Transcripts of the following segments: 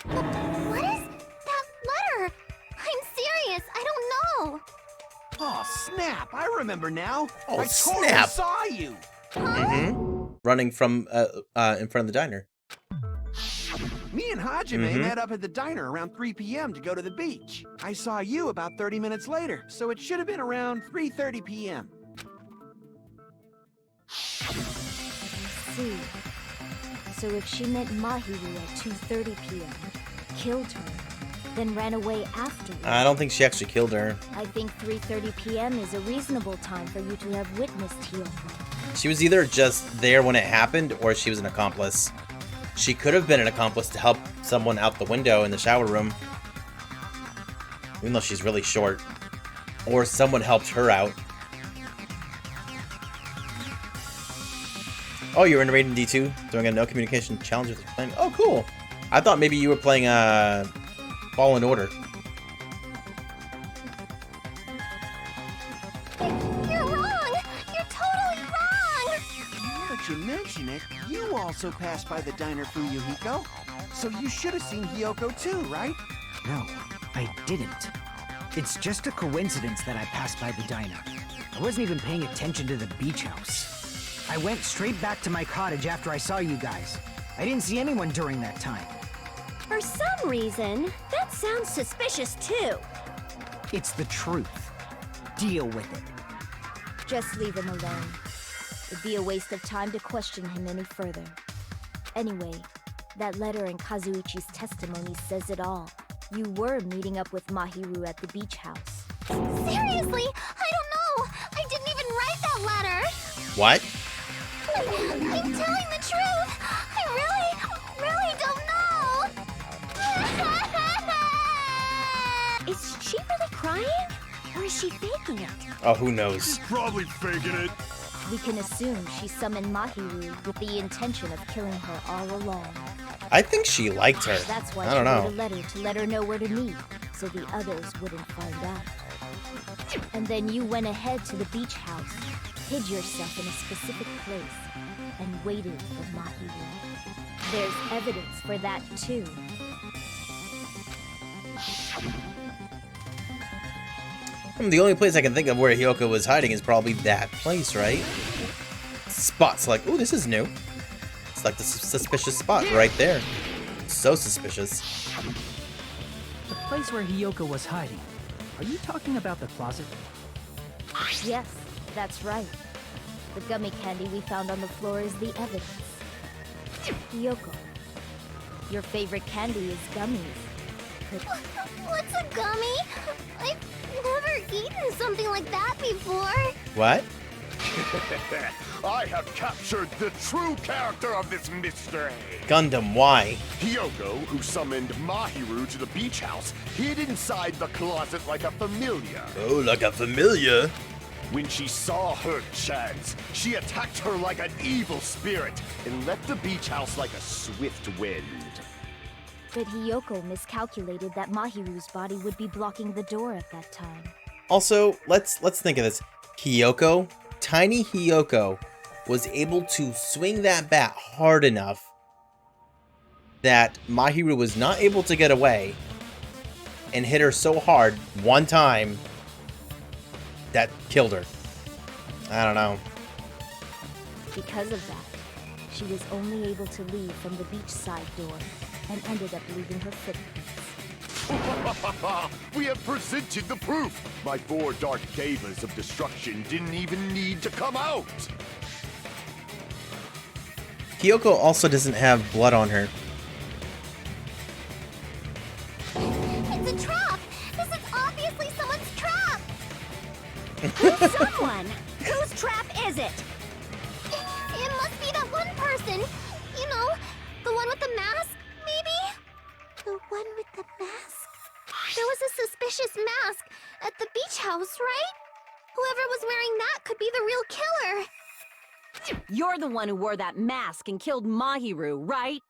What is that letter? I'm serious, I don't know. Oh, snap! I remember now. Oh, I totally snap. saw you. Running from in front of the diner. Me and Hajime met up at the diner around 3 p.m. to go to the beach. I saw you about 30 minutes later, so it should have been around 3:30 p.m. See. So if she met Mahiru at 2:30 p.m., killed her, then ran away afterwards, I don't think she actually killed her. I think 3:30 p.m. is a reasonable time for you to have witnessed Hiyoko. She was either just there when it happened, or she was an accomplice. She could have been an accomplice to help someone out the window in the shower room. Even though she's really short. Or someone helped her out. Oh, you're in Raiden D2, doing a no communication challenge with your friend. Oh, cool. I thought maybe you were playing Fallen Order. You're wrong! You're totally wrong! Now that you mention it, you also passed by the diner, Fuyuhiko. So you should have seen Hiyoko too, right? No, I didn't. It's just a coincidence that I passed by the diner. I wasn't even paying attention to the beach house. I went straight back to my cottage after I saw you guys. I didn't see anyone during that time. For some reason, that sounds suspicious too. It's the truth. Deal with it. Just leave him alone. It'd be a waste of time to question him any further. Anyway, that letter in Kazuichi's testimony says it all. You were meeting up with Mahiru at the beach house. Seriously? I don't know! I didn't even write that letter! What? I'm telling the truth! I really don't know! Is she really crying? Or is she faking it? Oh, who knows? Probably faking it. We can assume she summoned Mahiru with the intention of killing her all along. I think she liked her. That's why I she don't wrote a know. letter to let her know where to meet, so the others wouldn't find out. And then you went ahead to the beach house, hid yourself in a specific place, and waited for Mahiru. There's evidence for that too. The only place I can think of where Hiyoko was hiding is probably that place, right? Spot's like, ooh, this is new. It's like the suspicious spot right there. So suspicious. The place where Hiyoko was hiding. Are you talking about the closet? Yes, that's right. The gummy candy we found on the floor is the evidence. Hiyoko, your favorite candy is gummies. What's a gummy? I've never eaten something like that before. What? I have captured the true character of this mystery. Gundam, why? Hiyoko, who summoned Mahiru to the beach house, hid inside the closet like a familiar. Oh, like a familiar. When she saw her chance, she attacked her like an evil spirit and left the beach house like a swift wind. But Hiyoko miscalculated that Mahiru's body would be blocking the door at that time. Also, let's think of this. Hiyoko, tiny Hiyoko, was able to swing that bat hard enough that Mahiru was not able to get away and hit her so hard one time that killed her. I don't know. Because of that, she was only able to leave from the beachside door and ended up leaving her footprints. We have presented the proof. My 4 dark gavas of destruction didn't even need to come out. Hiyoko also doesn't have blood on her. It's a trap! This is obviously someone's trap! Who's someone? Whose trap is it? It must be that one person. You know, the one with the mask, maybe? The one with the mask? There was a suspicious mask at the beach house, right? Whoever was wearing that could be the real killer. You're the one who wore that mask and killed Mahiru, right?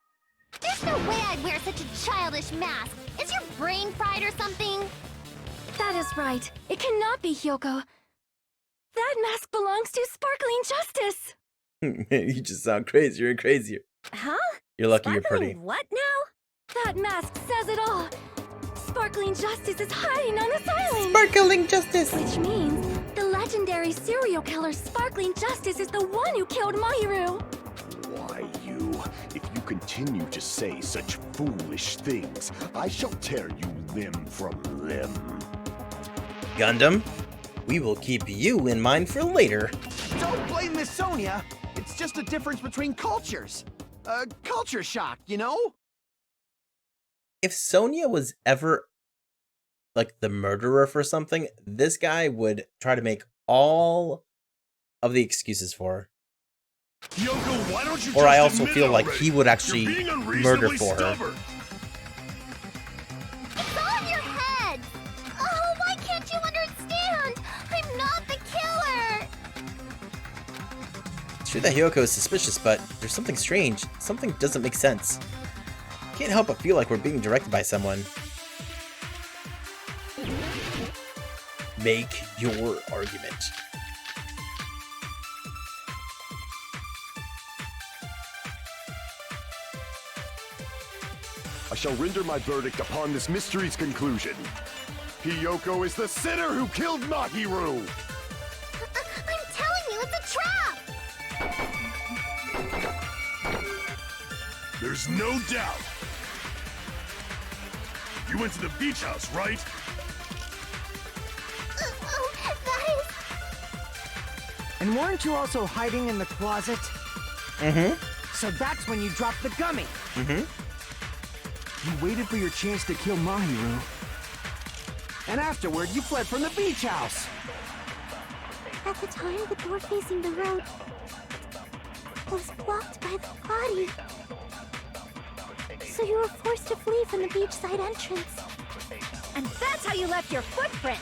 There's no way I'd wear such a childish mask. Is your brain fried or something? That is right. It cannot be Hiyoko. That mask belongs to Sparkling Justice. You just sound crazier and crazier. Huh? You're lucky you're Sparkling pretty. what now? That mask says it all. Sparkling Justice is hiding on this island. Sparkling Justice! Which means the legendary serial killer Sparkling Justice is the one who killed Mahiru. Why, you? If you continue to say such foolish things, I shall tear you limb from limb. Gundam, we will keep you in mind for later. Don't blame Miss Sonia. It's just a difference between cultures. Culture shock, you know? If Sonia was ever like the murderer for something, this guy would try to make all of the excuses for her. Yoko, why don't you Or I just also admit feel it like already? he would actually You're being murder unreasonably for her. stubborn. It's on your head! Oh, why can't you understand? I'm not the killer! It's true that Hyoko is suspicious, but there's something strange. Something doesn't make sense. Can't help but feel like we're being directed by someone. Make your argument. I shall render my verdict upon this mystery's conclusion. Hiyoko is the sinner who killed Mahiru! I'm telling you, it's a trap! There's no doubt. You went to the beach house, right? Oh, that is... And weren't you also hiding in the closet? Mm-hmm. So that's when you dropped the gummy. Mm-hmm. You waited for your chance to kill Mahiru. And afterward, you fled from the beach house. At the time, the door facing the road was blocked by the body. So you were forced to flee from the beachside entrance. And that's how you left your footprints.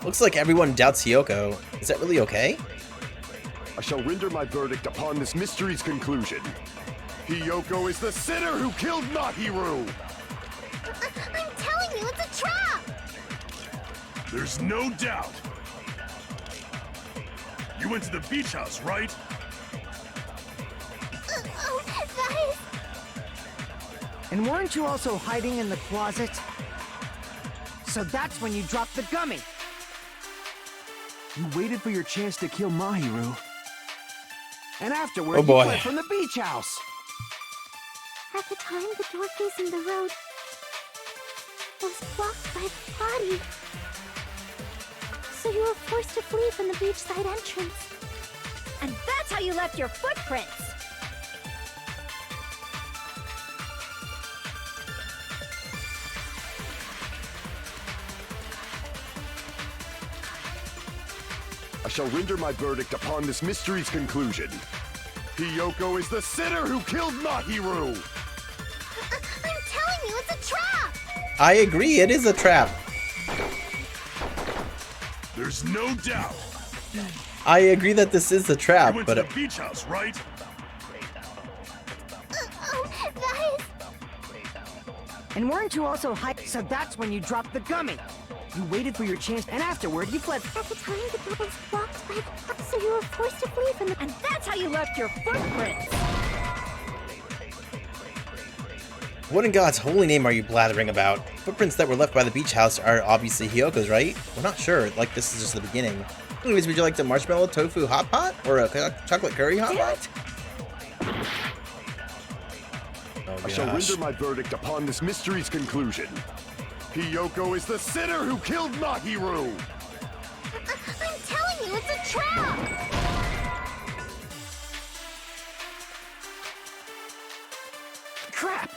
Looks like everyone doubts Hyoko. Is that really okay? I shall render my verdict upon this mystery's conclusion. Hiyoko is the sinner who killed Mahiru! I'm telling you, it's a trap! There's no doubt. You went to the beach house, right? Oh, that is... And weren't you also hiding in the closet? So that's when you dropped the gummy. You waited for your chance to kill Mahiru. And afterward, Oh boy. you fled from the beach house. At the time, the door facing the road was blocked by the body. So you were forced to flee from the beachside entrance. And that's how you left your footprints. I shall render my verdict upon this mystery's conclusion. Hiyoko is the sinner who killed Mahiru! I'm telling you, it's a trap! I agree, it is a trap. There's no doubt. I agree that this is a trap, You went but to the beach house, right? Oh, that is... And weren't you also hiding? So that's when you dropped the gummy. You waited for your chance, and afterward, you fled. At the time, the door was blocked by the... So you were forced to flee from the... And that's how you left your footprints. what in God's holy name are you blathering about? Footprints that were left by the beach house are obviously Hyoko's, right? We're not sure. Like, this is just the beginning. Anyways, would you like the marshmallow tofu hot pot? Or a chocolate curry hot pot? Oh, I shall gosh. render my verdict upon this mystery's conclusion. Hiyoko is the sinner who killed Mahiru! I'm telling you, it's a trap! Crap!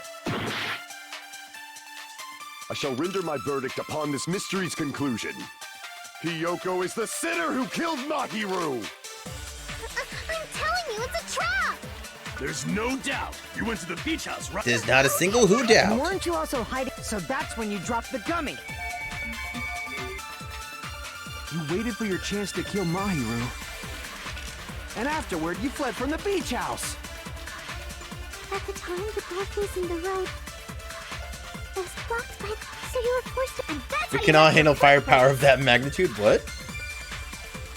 I shall render my verdict upon this mystery's conclusion. Hiyoko is the sinner who killed Mahiru! I'm telling you, it's a trap! There's no doubt. You went to the beach house, right? There's not a single who And doubt. weren't you also hiding? So that's when you dropped the gummy. You waited for your chance to kill Mahiru. And afterward, you fled from the beach house. At the time, the door facing the road was blocked by... So you were forced to... And that's We how you cannot left your handle firepower of footprints. that magnitude. What?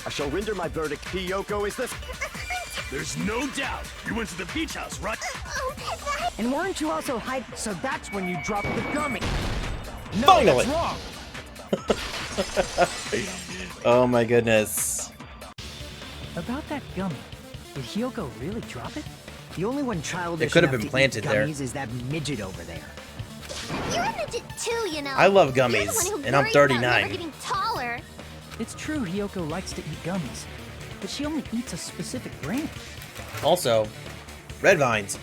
I shall render my verdict. Hiyoko is the... I'm There's no doubt. You went to the beach house, right? Oh, that... And weren't you also So that's when you dropped the gummy. No, Finally. that's wrong. Oh my goodness. About that gummy, did Hyoko really drop it? The only one childish It could have enough been to planted eat there. gummies is that midget over there. You're a midget too, you know. I love You're the gummies, one who and I'm worries about 39. never getting taller. It's true Hyoko likes to eat gummies, but she only eats a specific brand. Also, red vines.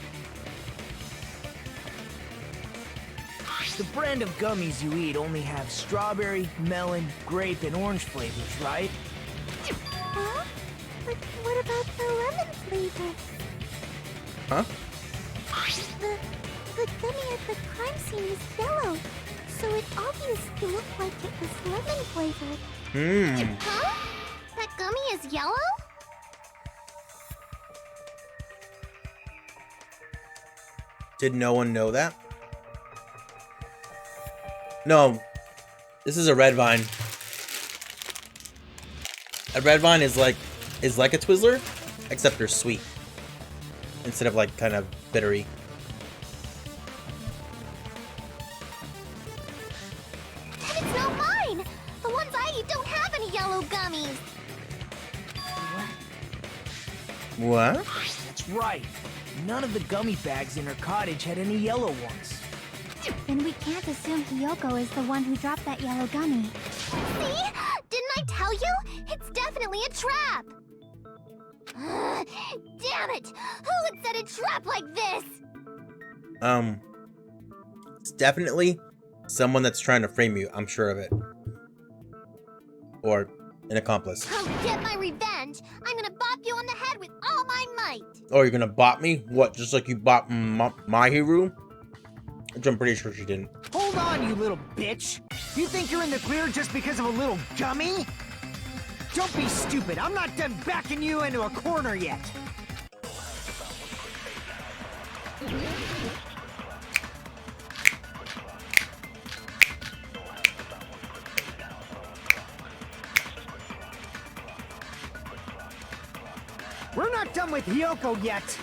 The brand of gummies you eat only have strawberry, melon, grape, and orange flavors, right? Huh? But what about the lemon flavor? Huh? The gummy at the crime scene was yellow, so it obviously looked like it was lemon flavored. Huh? That gummy is yellow? Did no one know that? No. This is a red vine. A red vine is like a Twizzler, except they're sweet. Instead of like kind of bittery. And it's not mine! The ones I eat don't have any yellow gummies! What? That's right. None of the gummy bags in her cottage had any yellow ones. Then we can't assume Hyoko is the one who dropped that yellow gummy. See? Didn't I tell you? It's definitely a trap! Damn it! Who would set a trap like this? It's definitely someone that's trying to frame you. I'm sure of it. Or an accomplice. I'll get my revenge! I'm gonna bop you on the head with all my might! Or you're gonna bop me? What, just like you bop Mahiru? Which I'm pretty sure she didn't. Hold on, you little bitch. You think you're in the clear just because of a little gummy? Don't be stupid. I'm not done backing you into a corner yet. We're not done with Hyoko yet.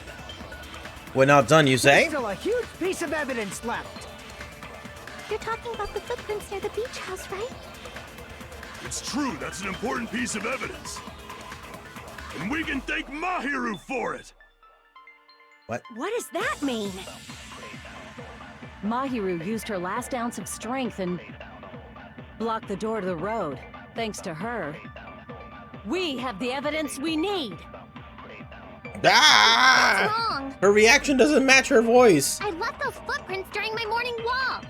We're not done, you say? There's still a huge piece of evidence left. You're talking about the footprints near the beach house, right? It's true, that's an important piece of evidence. And we can thank Mahiru for it! What does that mean? Mahiru used her last ounce of strength and blocked the door to the road. Thanks to her, we have the evidence we need. Ah! That's wrong! Her reaction doesn't match her voice. I left those footprints during my morning walk!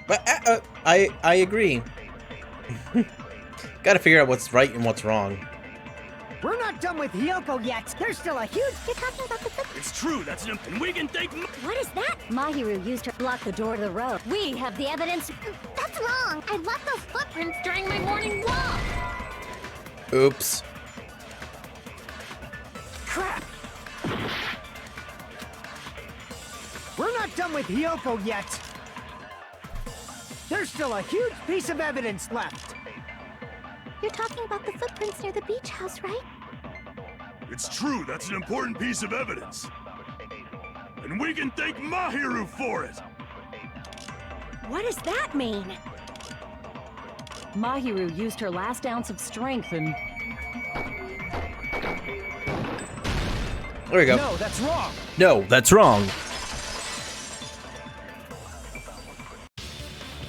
But I agree. Gotta figure out what's right and what's wrong. We're not done with Hyoko yet. There's still a huge... You're talking about the footprints... It's true, that's an and we can thank What is that? Mahiru used her to block the door to the road. We have the evidence. That's wrong! I left those footprints during my morning walk! Oops. Crap! We're not done with Hyoko yet. There's still a huge piece of evidence left. You're talking about the footprints near the beach house, right? It's true, that's an important piece of evidence. And we can thank Mahiru for it! What does that mean? Mahiru used her last ounce of strength and... There we go. No, that's wrong. No, that's wrong.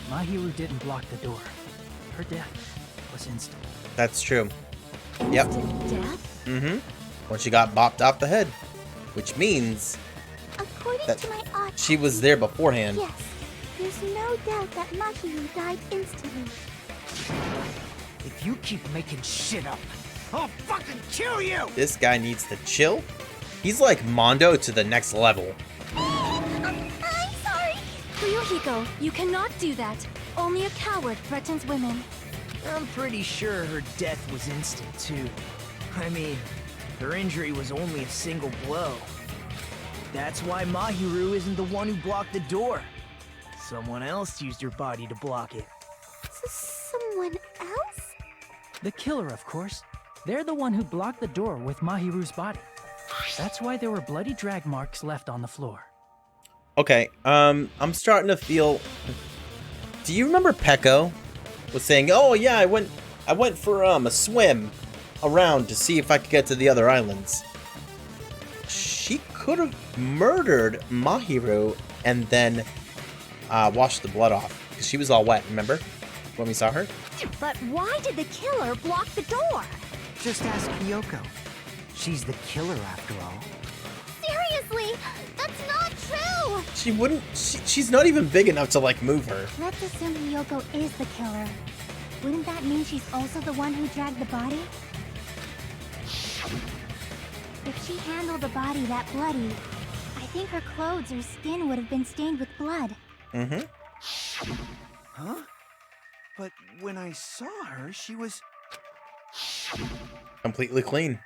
Mahiru didn't block the door. Her death was instant. That's true. Yep. Death? Mm-hmm. When she got bopped off the head. Which means According that to my aunt, she was there beforehand. yes, there's no doubt that Mahiru died instantly. If you keep making shit up, I'll fucking kill you! This guy needs to chill. He's like Mondo to the next level. I'm sorry! Ryuhiko, you cannot do that. Only a coward threatens women. I'm pretty sure her death was instant, too. I mean, her injury was only a single blow. That's why Mahiru isn't the one who blocked the door. Someone else used her body to block it. Someone else? The killer, of course. They're the one who blocked the door with Mahiru's body. That's why there were bloody drag marks left on the floor. Okay, I'm starting to feel... Do you remember Peko was saying, "Oh yeah, I went for a swim around to see if I could get to the other islands." She could have murdered Mahiru and then washed the blood off because she was all wet. Remember when we saw her? But why did the killer block the door? Just ask Hiyoko. She's the killer after all. Seriously, that's not true! She wouldn't. She's not even big enough to like move her. Let's assume Hiyoko is the killer. Wouldn't that mean she's also the one who dragged the body? If she handled the body that bloody, I think her clothes or skin would have been stained with blood. Mm-hmm. Huh? But when I saw her, she was Completely clean.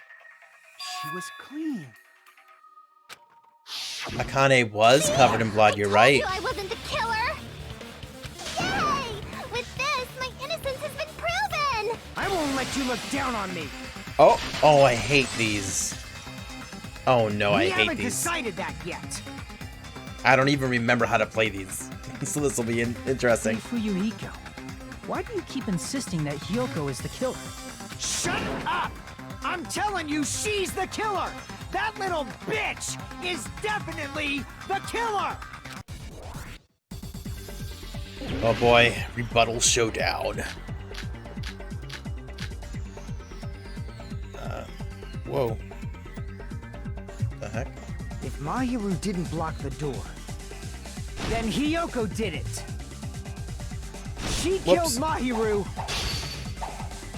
clean. Akane was covered in blood. You're right. I wasn't the killer! Yay! With this, my innocence has been proven! I won't let you look down on me. Oh, I hate these. Oh no, I We hate haven't these. decided that yet. I don't even remember how to play these. So this will be interesting. Fuyuhiko, why do you keep insisting that Hiyoko is the killer? Shut up! I'm telling you, she's the killer! That little bitch is definitely the killer! Oh boy, rebuttal showdown. Whoa. The heck? If Mahiru didn't block the door, then Hiyoko did it. She killed Whoops. Mahiru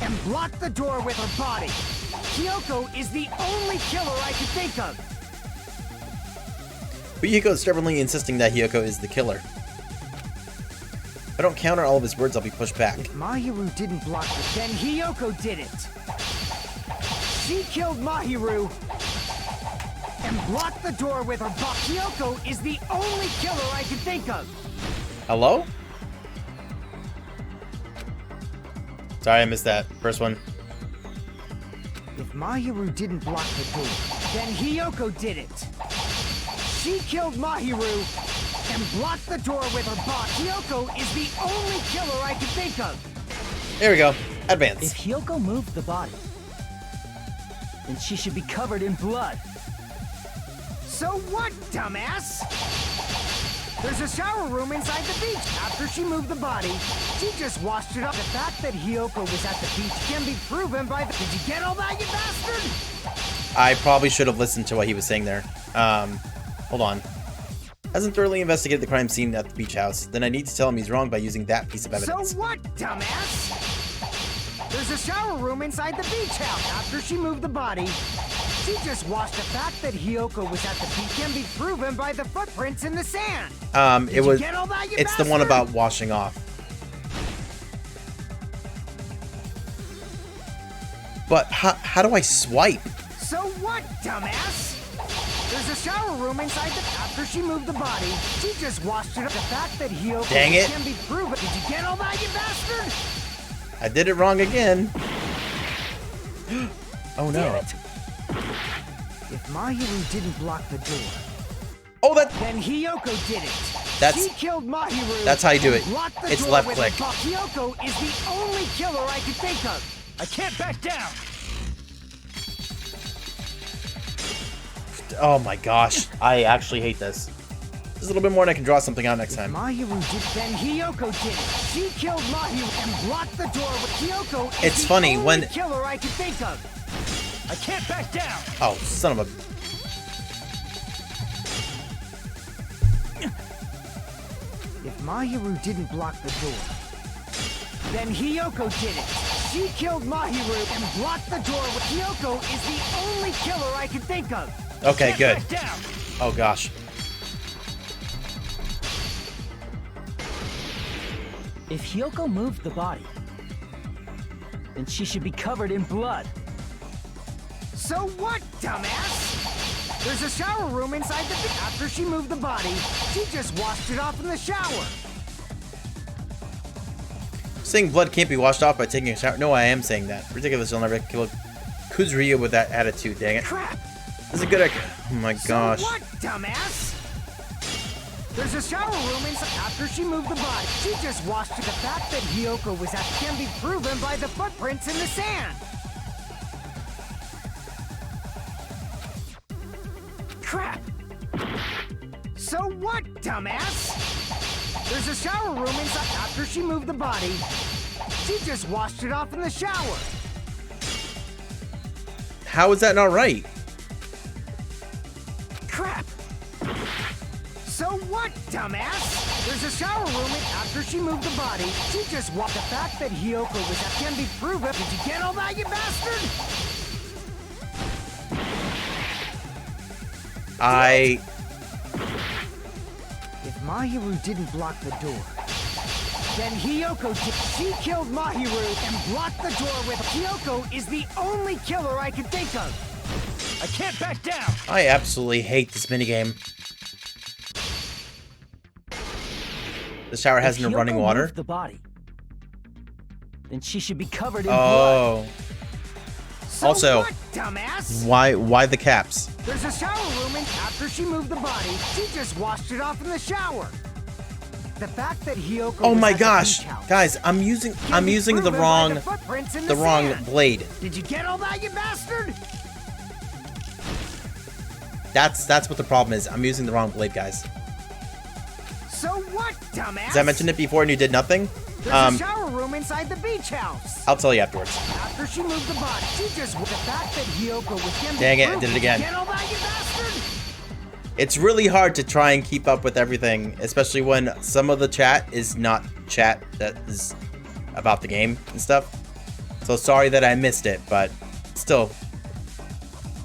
and blocked the door with her body. Hiyoko is the only killer I can think of. Fuyuhiko is stubbornly insisting that Hiyoko is the killer. If I don't counter all of his words, I'll be pushed back. If Mahiru didn't block it, then Hiyoko did it. She killed Mahiru and blocked the door with her body. Hiyoko is the only killer I can think of. Hello? Sorry, I missed that. First one. If Mahiru didn't block the door, then Hiyoko did it. She killed Mahiru and blocked the door with her body. Hiyoko is the only killer I can think of. There we go. If Advance. Hiyoko moved the body, then she should be covered in blood. So what, dumbass? There's a shower room inside the beach. After she moved the body, she just washed it up. The fact that Hiyoko was at the beach can be proven by the... Did you get all that, you bastard? I probably should have listened to what he was saying there. Hold on. Hasn't thoroughly investigated the crime scene at the beach house. Then I need to tell him he's wrong by using that piece of evidence. So what, dumbass? There's a shower room inside the beach house. After she moved the body, she just washed. The fact that Hiyoko was at the beach can be proven by the footprints in the sand. It was. Get all that, you It's the one bastard? about washing off. But how do I swipe? So what, dumbass? There's a shower room inside the... After she moved the body, she just washed it up. The fact that Hiyoko Dang it. can be proven... Did you get all that, you bastard? I did it wrong again. Oh no. If Mahiru didn't block the door, Oh, that. then Hiyoko did it. That's- She killed Mahiru. that's how you do and it. blocked the It's door left with click. her butt. Hiyoko is the only killer I can think of. I can't back down. Oh my gosh. I actually hate this. Just a little bit more and I can draw something out next time. Mahiru did, then Hiyoko did it. She killed Mahiru and blocked the door with Hiyoko. Is It's the funny, only when- killer I can think of. I can't back down. Oh, son of a. If Mahiru didn't block the door, then Hiyoko did it. She killed Mahiru and blocked the door with... Hiyoko is the only killer I can think of. Okay, Can't good. back down. Oh gosh. If Hiyoko moved the body, then she should be covered in blood. So what, dumbass? There's a shower room inside the... After she moved the body, she just washed it off in the shower. Saying blood can't be washed off by taking a shower. No, I am saying that. Ridiculous, you'll never kill Kuzuriya with that attitude, dang it. Crap! This is a good... Oh my gosh. So what, dumbass? There's a shower room inside. After she moved the body, she just washed it. The fact that Hiyoko was at can be proven by the footprints in the sand. Crap! So what, dumbass? There's a shower room inside. After she moved the body, she just washed it off in the shower. How is that not right? Crap! So what, dumbass? There's a shower room after she moved the body. She just walked. The fact that Hiyoko was at can be proven. Did you get all that, you bastard? If Mahiru didn't block the door, then Hiyoko did. She killed Mahiru and blocked the door with. Hiyoko is the only killer I could think of. I can't back down. I absolutely hate this minigame. The shower has no running water. Moved the body, then she should be covered in blood. Oh. So Also, what, dumbass? why the caps? There's a shower room, and after she moved the body, she just washed it off in the shower. The fact that Hiyoko Oh was my at the gosh, beach house guys, I'm using can be the proven by wrong the footprints in the wrong sand. blade. Did you get all that, you bastard? That's what the problem is. I'm using the wrong blade, guys. So what, dumbass? Did I mention it before and you did nothing? There's a shower room inside the beach house. I'll tell you afterwards. After she moved the body, she just with the fact that Hiyoko was Dang it, I did it again. Get all that, you bastard? It's really hard to try and keep up with everything, especially when some of the chat is not chat that is about the game and stuff. So sorry that I missed it, but still,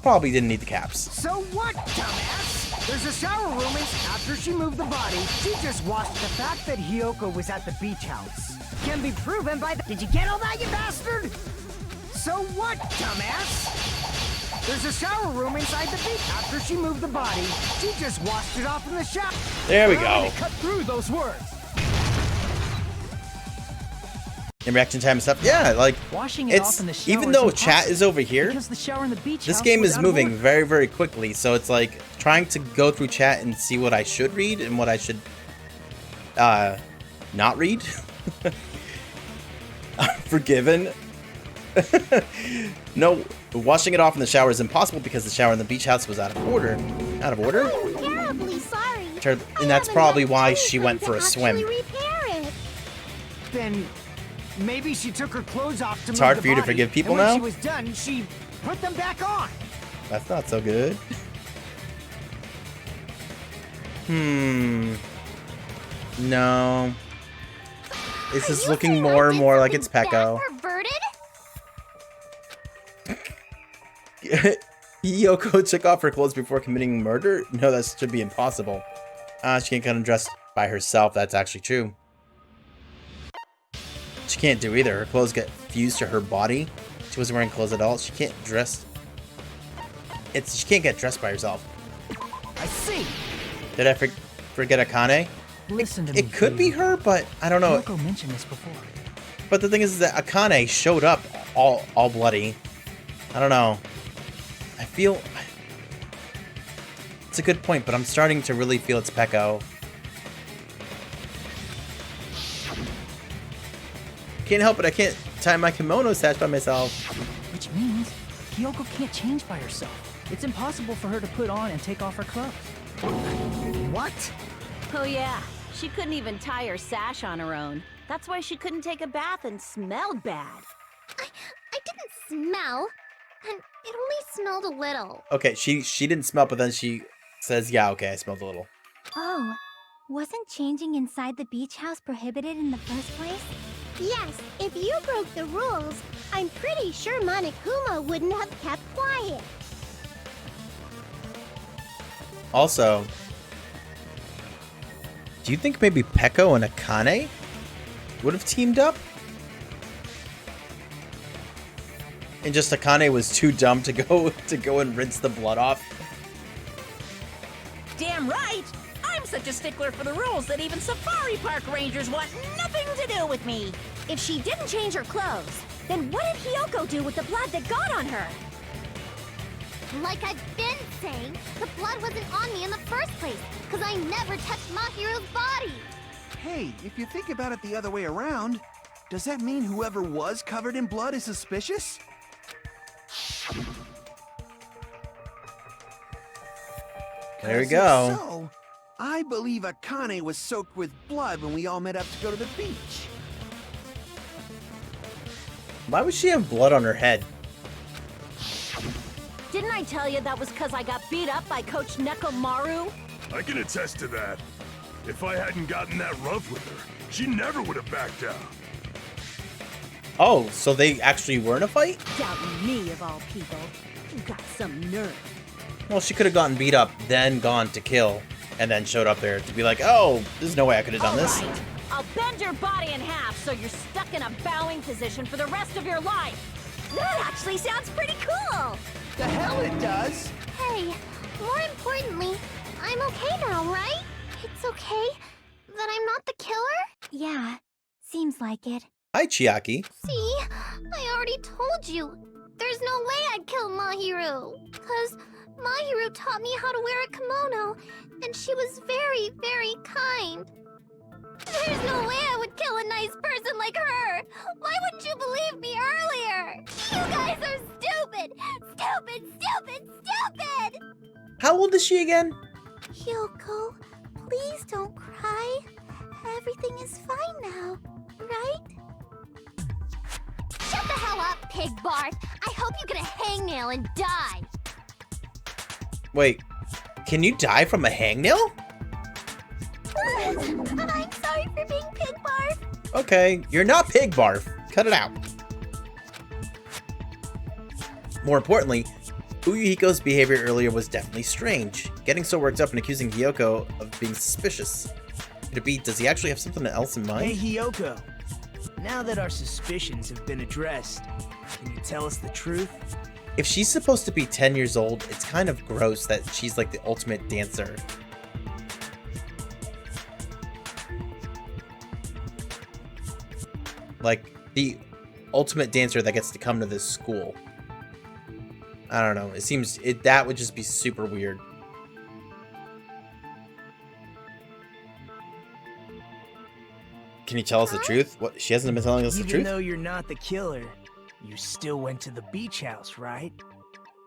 probably didn't need the caps. So what, dumbass? There's a shower room after she moved the body. She just washed. The fact that Hiyoko was at the beach house can be proven by the... Did you get all that, you bastard? So what, dumbass? There's a shower room inside the beach. After she moved the body, she just washed it off in the shower. There we go. Cut through those words. And reaction time and stuff. Yeah, like Washing it off in the shower even though is chat is over here, because the shower in the beach this house game was is out of moving order. very, very quickly. So it's like trying to go through chat and see what I should read and what I should not read. I'm forgiven. No, washing it off in the shower is impossible because the shower in the beach house was out of order. Out of order? I'm terribly sorry. And that's probably why she went for a swim. Repair it. Then maybe she took her clothes off to move hard the for you to body, forgive people and when now? she was done, she put them back on. That's not so good. No. This is looking more and more like it's Peko. Perverted? Yoko took off her clothes before committing murder? No, that should be impossible. She can't get undressed by herself. That's actually true. She can't do either. Her clothes get fused to her body. She wasn't wearing clothes at all. She can't dress. She can't get dressed by herself. I see. Did I forget Akane? Listen to me. It could be please. her, but I don't know. Yoko mentioned this before. But the thing is that Akane showed up all bloody. I don't know. I feel... It's a good point, but I'm starting to really feel it's Peko. Can't help it, I can't tie my kimono sash by myself. Which means Hiyoko can't change by herself. It's impossible for her to put on and take off her clothes. What? Oh yeah, she couldn't even tie her sash on her own. That's why she couldn't take a bath and smelled bad. I didn't smell. And it only smelled a little. Okay, she didn't smell, but then she says, yeah, okay, I smelled a little. Oh, wasn't changing inside the beach house prohibited in the first place? Yes, if you broke the rules, I'm pretty sure Monokuma wouldn't have kept quiet. Also, do you think maybe Peko and Akane would have teamed up? And just Akane was too dumb to go and rinse the blood off. Damn right! I'm such a stickler for the rules that even safari park rangers want nothing to do with me. If she didn't change her clothes, then what did Hiyoko do with the blood that got on her? Like I've been saying, the blood wasn't on me in the first place, because I never touched Mahiru's body. Hey, if you think about it the other way around, does that mean whoever was covered in blood is suspicious? There we 'Cause go. if so, I believe Akane was soaked with blood when we all met up to go to the beach. Why would she have blood on her head? Didn't I tell you that was because I got beat up by Coach Nekomaru? I can attest to that. If I hadn't gotten that rough with her, she never would have backed down. Oh, so they actually were in a fight? Doubting me, of all people. You got some nerve. Well, she could have gotten beat up, then gone to kill, and then showed up there to be like, oh, there's no way I could have done this. All right. I'll bend your body in half so you're stuck in a bowing position for the rest of your life. That actually sounds pretty cool. The hell it does! Hey, more importantly, I'm okay now, right? It's okay that I'm not the killer? Yeah, seems like it. Hi, Chiaki. See, I already told you. There's no way I'd kill Mahiru. Because Mahiru taught me how to wear a kimono, and she was very, very kind. There's no way I would kill a nice person like her. Why wouldn't you believe me earlier? You guys are stupid! Stupid, stupid, stupid! How old is she again? Hyoko, please don't cry. Everything is fine now, right? Shut the hell up, pig barf! I hope you get a hangnail and die! Wait, can you die from a hangnail? I'm sorry for being pig barf. Okay, you're not pig barf. Cut it out. More importantly, Uyuhiko's behavior earlier was definitely strange. Getting so worked up and accusing Hyoko of being suspicious. Could it be, does he actually have something else in mind? Hey, Hyoko. Now that our suspicions have been addressed, can you tell us the truth? If she's supposed to be 10 years old, it's kind of gross that she's like the ultimate dancer. Like, the ultimate dancer that gets to come to this school. I don't know. It seems that would just be super weird. Can you tell us the truth? What, she hasn't been telling us the Even truth? though you're not the killer, you still went to the beach house, right?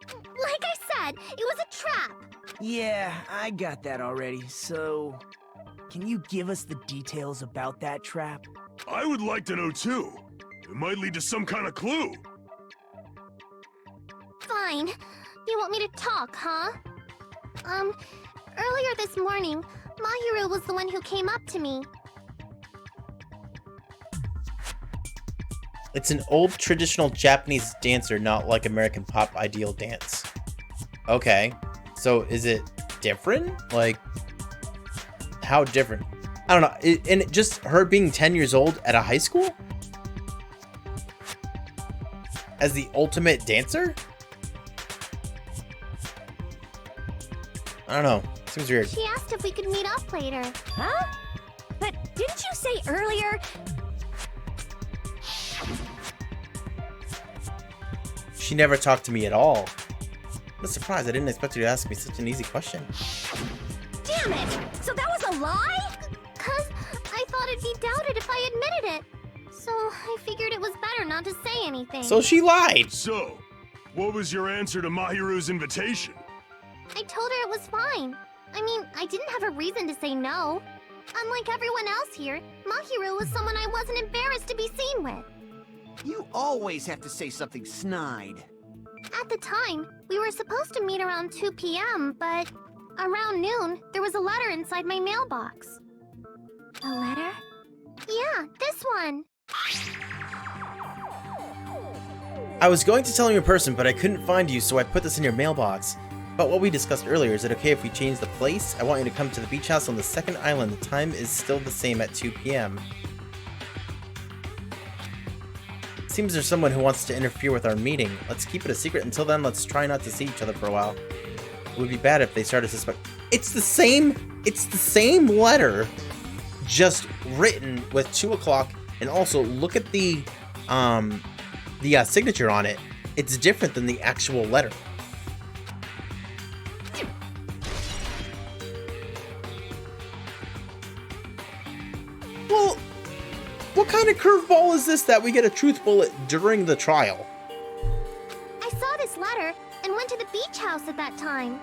Like I said, it was a trap. Yeah, I got that already, so... Can you give us the details about that trap? I would like to know too. It might lead to some kind of clue. Fine. You want me to talk, huh? Earlier this morning, Mahiru was the one who came up to me. It's an old traditional Japanese dancer, not like American pop ideal dance. Okay, so is it different? Like, how different? I don't know. And just her being 10 years old at a high school? As the ultimate dancer? I don't know. Seems weird. She asked if we could meet up later. Huh? But didn't you say earlier? She never talked to me at all. I'm surprised. I didn't expect her to ask me such an easy question. Damn it! So that was a lie? 'Cause I thought it'd be doubted if I admitted it. So I figured it was better not to say anything. So she lied. So, what was your answer to Mahiru's invitation? I told her it was fine. I mean, I didn't have a reason to say no. Unlike everyone else here, Mahiru was someone I wasn't embarrassed to be seen with. You always have to say something snide. At the time, we were supposed to meet around 2 p.m., but around noon, there was a letter inside my mailbox. A letter? Yeah, this one. I was going to tell you in person, but I couldn't find you, so I put this in your mailbox. But what we discussed earlier, is it okay if we change the place? I want you to come to the beach house on the second island. The time is still the same at 2 p.m. Seems there's someone who wants to interfere with our meeting. Let's keep it a secret. Until then, let's try not to see each other for a while. It would be bad if they started to suspect. It's the same letter, just written with 2 o'clock. And also, look at the signature on it. It's different than the actual letter. kind of curveball is this that we get a truth bullet during the trial? I saw this letter and went to the beach house at that time.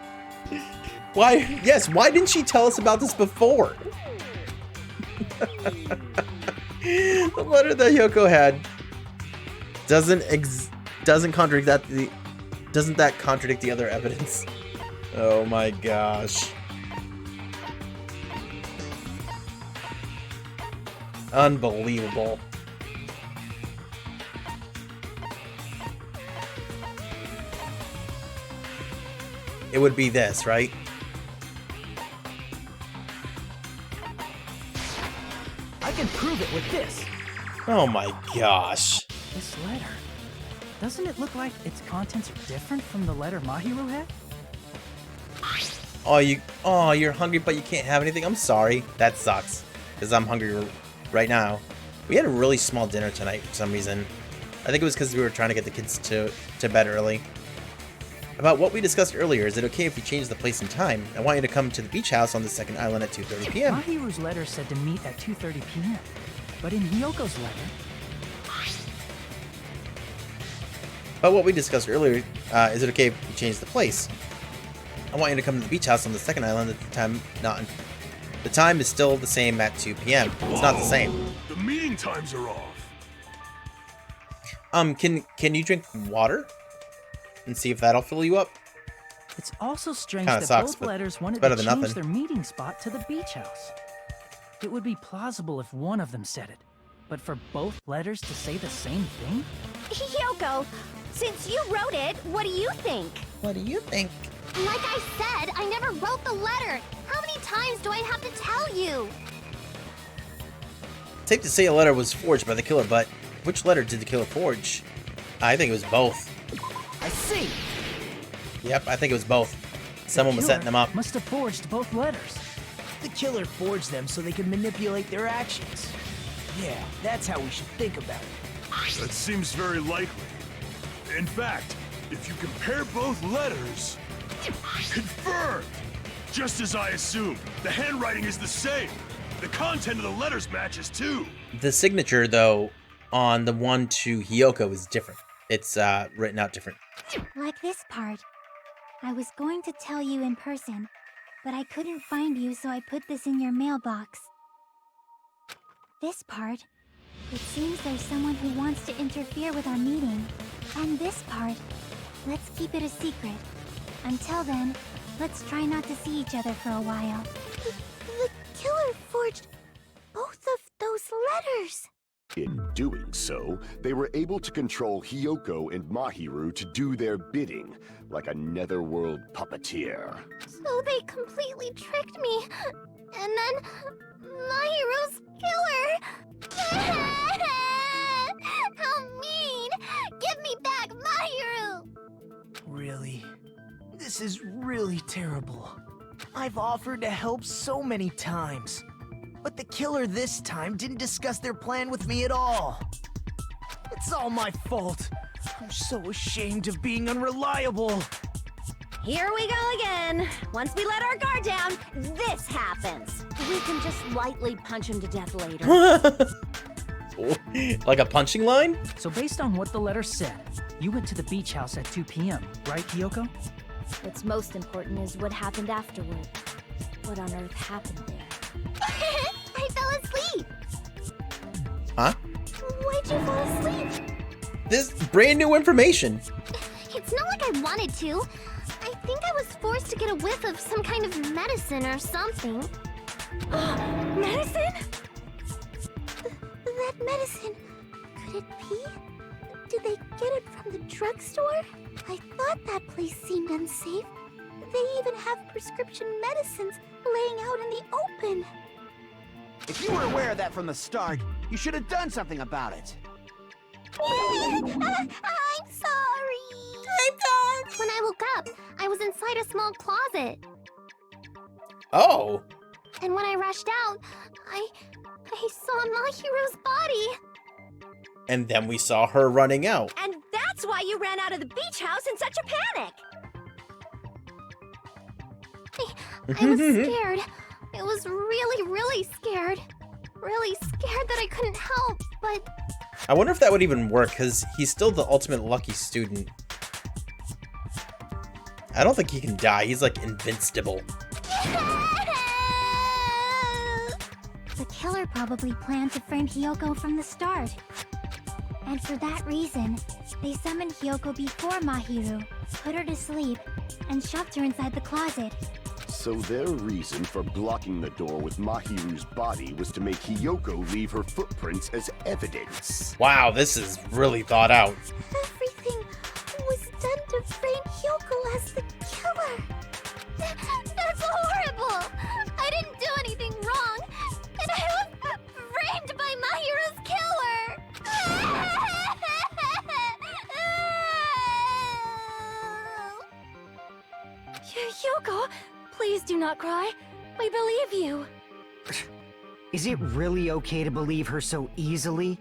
Why? Yes, why didn't she tell us about this before? The letter that Hyoko had doesn't contradict that doesn't that contradict the other evidence? Oh my gosh. Unbelievable. It would be this, right? I can prove it with this. Oh my gosh. This letter. Doesn't it look like its contents are different from the letter Mahiru had? Oh, you're hungry but you can't have anything? I'm sorry. That sucks. Because I'm hungry right now. We had a really small dinner tonight for some reason. I think it was because we were trying to get the kids to bed early. About what we discussed earlier, is it okay if we change the place and time? I want you to come to the beach house on the second island at 2:30 p.m. Mahiru's letter said to meet at 2:30 p.m. But in Hyoko's letter... But what we discussed earlier, is it okay if we change the place? I want you to come to the beach house on the second island at the time the time is still the same at 2 p.m. It's not the same. The meeting times are off. Can you drink water? And see if that'll fill you up? It's also strange Kinda that sucks, both but letters wanted better to than change nothing. their meeting spot to the beach house. It would be plausible if one of them said it, but for both letters to say the same thing? Hyoko, since you wrote it, what do you think? What do you think? Like I said, I never wrote the letter. How many times do I have to tell you? Safe to say a letter was forged by the killer, but which letter did the killer forge? I think it was both. I see. Yep, I think it was both. Someone was setting them up. Must have forged both letters. The killer forged them so they could manipulate their actions. Yeah, that's how we should think about it. That seems very likely. In fact, if you compare both letters... Confirmed! Just as I assumed, the handwriting is the same. The content of the letters matches too. The signature, though, on the one to Hyoko is different. It's written out different. Like this part. I was going to tell you in person, but I couldn't find you, so I put this in your mailbox. This part. It seems there's someone who wants to interfere with our meeting. And this part. Let's keep it a secret. Until then, let's try not to see each other for a while. The killer forged both of those letters. In doing so, they were able to control Hyoko and Mahiru to do their bidding, like a netherworld puppeteer. So they completely tricked me. And then Mahiru's killer. How mean! Give me back Mahiru! Really? This is really terrible. I've offered to help so many times. But the killer this time didn't discuss their plan with me at all. It's all my fault. I'm so ashamed of being unreliable. Here we go again. Once we let our guard down, this happens. We can just lightly punch him to death later. Like a punching line? So based on what the letter said, you went to the beach house at 2 p.m., right, Hyoko? What's most important is what happened afterward. What on earth happened there? I fell asleep. Huh? Why'd you fall asleep? This brand new information. It's not like I wanted to. I think I was forced to get a whiff of some kind of medicine or something. Medicine? That medicine. Could it be? Did they get it from the drugstore? I thought that place seemed unsafe. They even have prescription medicines laying out in the open. If you were aware of that from the start, you should have done something about it. I'm sorry. When I woke up, I was inside a small closet. Oh. And when I rushed out, I saw Mahiru's body. And then we saw her running out. And that's why you ran out of the beach house in such a panic. I was scared. I was really, really scared. Really scared that I couldn't help. But I wonder if that would even work, because he's still the ultimate lucky student. I don't think he can die. He's like invincible. the killer probably planned to frame Hiyoko from the start. And for that reason, they summoned Hiyoko before Mahiru, put her to sleep, and shoved her inside the closet. So their reason for blocking the door with Mahiru's body was to make Hiyoko leave her footprints as evidence. Wow, this is really thought out. Everything was done to frame Hiyoko as the killer. That's horrible! I didn't do anything wrong, and I was framed by Mahiru's killer! Hiyoko, please do not cry. We believe you. Is it really okay to believe her so easily?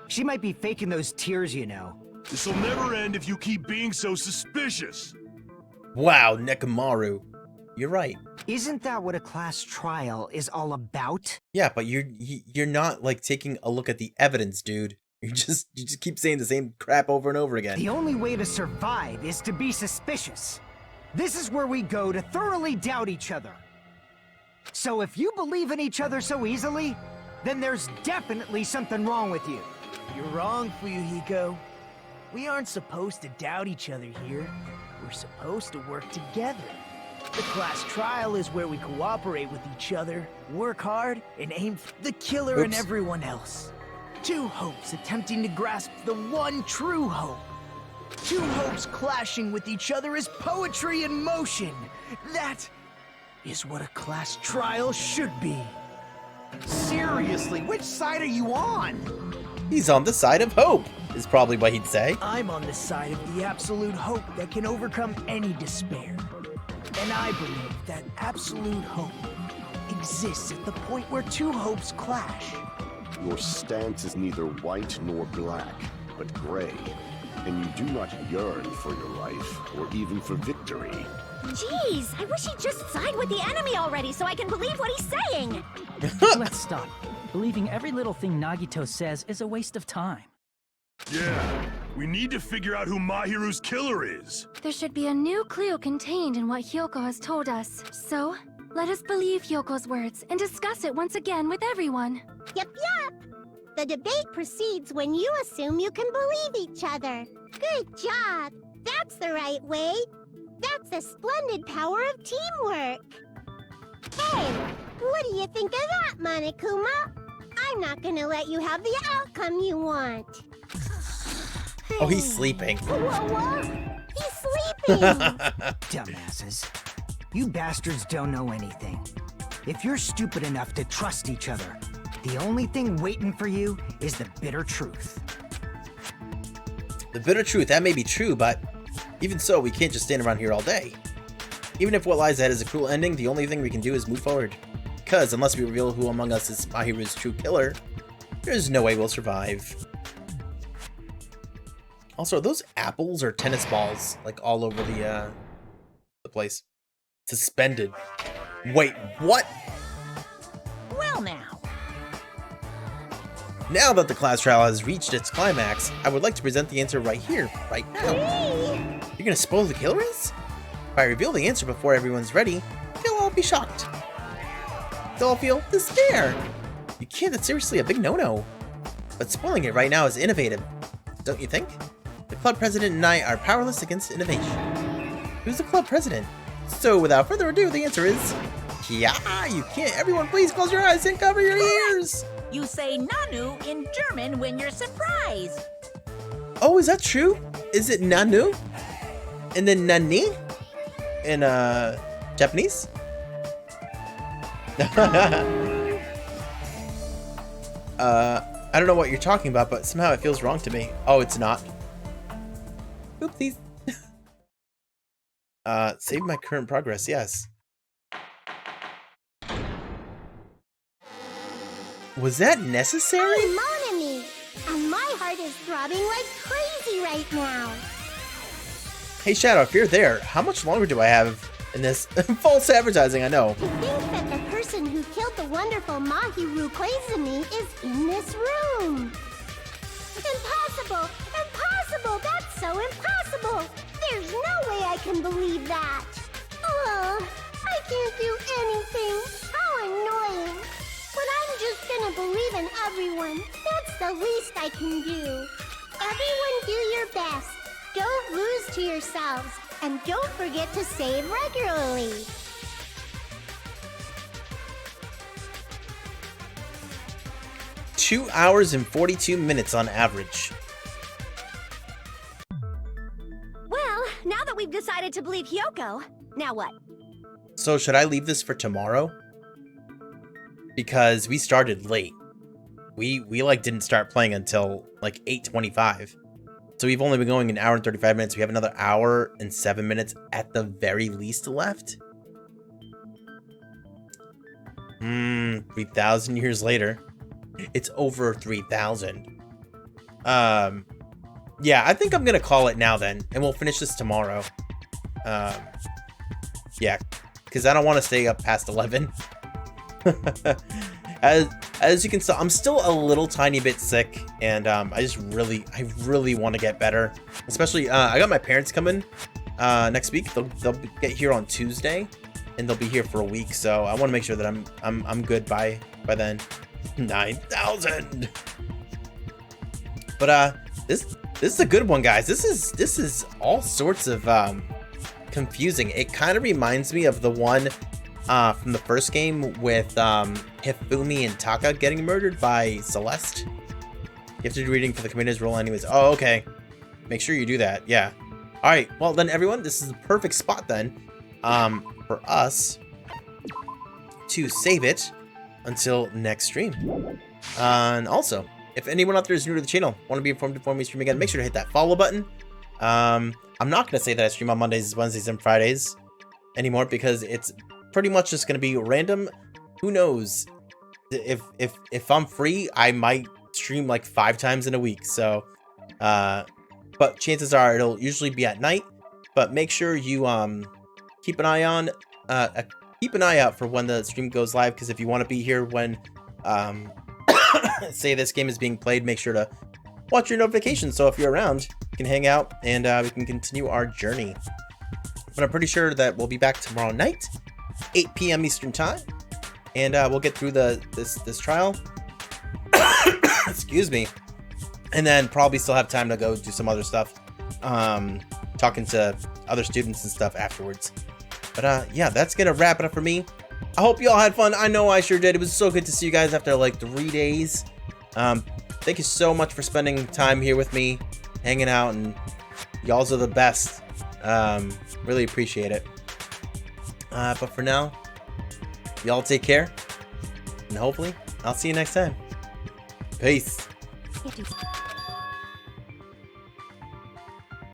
She might be faking those tears, you know. This'll never end if you keep being so suspicious. Wow, Nekomaru. You're right. Isn't that what a class trial is all about? Yeah, but you're not like taking a look at the evidence, dude. You just keep saying the same crap over and over again. The only way to survive is to be suspicious. This is where we go to thoroughly doubt each other. So if you believe in each other so easily, then there's definitely something wrong with you. You're wrong, Fuyuhiko. We aren't supposed to doubt each other here. We're supposed to work together. The class trial is where we cooperate with each other, work hard, and aim for the killer and everyone else. Two hopes attempting to grasp the one true hope. Two hopes clashing with each other is poetry in motion. That is what a class trial should be. Seriously, which side are you on? He's on the side of hope, is probably what he'd say. I'm on the side of the absolute hope that can overcome any despair. And I believe that absolute hope exists at the point where two hopes clash. Your stance is neither white nor black, but gray. And you do not yearn for your life, or even for victory. Jeez, I wish he'd just side with the enemy already so I can believe what he's saying! Let's stop. Believing every little thing Nagito says is a waste of time. Yeah, we need to figure out who Mahiru's killer is. There should be a new clue contained in what Hiyoko has told us. So, let us believe Hyoko's words and discuss it once again with everyone. Yep. The debate proceeds when you assume you can believe each other. Good job! That's the right way! That's the splendid power of teamwork! Hey, what do you think of that, Monokuma? I'm not gonna let you have the outcome you want. Oh, he's sleeping. What? He's sleeping! Dumbasses. You bastards don't know anything. If you're stupid enough to trust each other, the only thing waiting for you is the bitter truth. The bitter truth, that may be true, but even so, we can't just stand around here all day. Even if what lies ahead is a cruel ending, the only thing we can do is move forward. Because unless we reveal who among us is Mahiru's true killer, there's no way we'll survive. Also, are those apples or tennis balls, like all over the place? Suspended. Wait, what? Well now. Now that the class trial has reached its climax, I would like to present the answer right here, right now. You're gonna spoil the killer is? If I reveal the answer before everyone's ready, they'll all be shocked. They'll all feel despair. You can't, that's seriously a big no-no. But spoiling it right now is innovative, don't you think? The club president and I are powerless against innovation. Who's the club president? So without further ado, the answer is... Yeah, you can't. Everyone please close your eyes and cover your ears. You say Nanu in German when you're surprised. Oh, is that true? Is it Nanu? And then Nani? In, Japanese? I don't know what you're talking about, but somehow it feels wrong to me. Oh, it's not. Oopsies. Save my current progress, yes. Was that necessary? Oh, mon ami! And my heart is throbbing like crazy right now. Hey Shadow, if you're there, how much longer do I have in this false advertising? I know. To think that the person who killed the wonderful Mahiru Koizumi is in this room. Impossible! Impossible! That's so impossible! There's no way I can believe that! Oh, I can't do anything! How annoying! But I'm just gonna believe in everyone. That's the least I can do. Everyone do your best. Don't lose to yourselves. And don't forget to save regularly. Two hours and 42 minutes on average. Well, now that we've decided to believe Hyoko, now what? So should I leave this for tomorrow? Because we started late. We like didn't start playing until like 8:25. So we've only been going an hour and 35 minutes. We have another hour and 7 minutes at the very least left. 3,000 years later. It's over 3,000. Yeah, I think I'm gonna call it now then, and we'll finish this tomorrow. Yeah, because I don't want to stay up past 11. As you can see, I'm still a little tiny bit sick, and I really want to get better. Especially, I got my parents coming next week. They'll get here on Tuesday, and they'll be here for a week. So I want to make sure that I'm good by then. 9,000. But this is a good one, guys. This is all sorts of confusing. It kind of reminds me of the one from the first game with Hifumi and Taka getting murdered by Celeste. You have to do reading for the commander's role anyways. Oh, okay. Make sure you do that. Yeah. All right. Well, then, everyone, this is the perfect spot then for us to save it until next stream. And also, if anyone out there is new to the channel, want to be informed before we stream again, make sure to hit that follow button. I'm not going to say that I stream on Mondays, Wednesdays, and Fridays anymore because it's pretty much just going to be random. Who knows? If I'm free, I might stream like 5 times in a week. So, but chances are it'll usually be at night. But make sure you keep an eye out for when the stream goes live, because if you want to be here when say this game is being played, make sure to watch your notifications. So if you're around, you can hang out and we can continue our journey. But I'm pretty sure that we'll be back tomorrow night, 8 p.m. Eastern time, and we'll get through this trial. Excuse me, and then probably still have time to go do some other stuff, talking to other students and stuff afterwards. But yeah, that's gonna wrap it up for me. I hope you all had fun. I know I sure did. It was so good to see you guys after like 3 days. Thank you so much for spending time here with me, hanging out, and y'all's are the best. Really appreciate it. But for now, y'all take care, and hopefully I'll see you next time. Peace.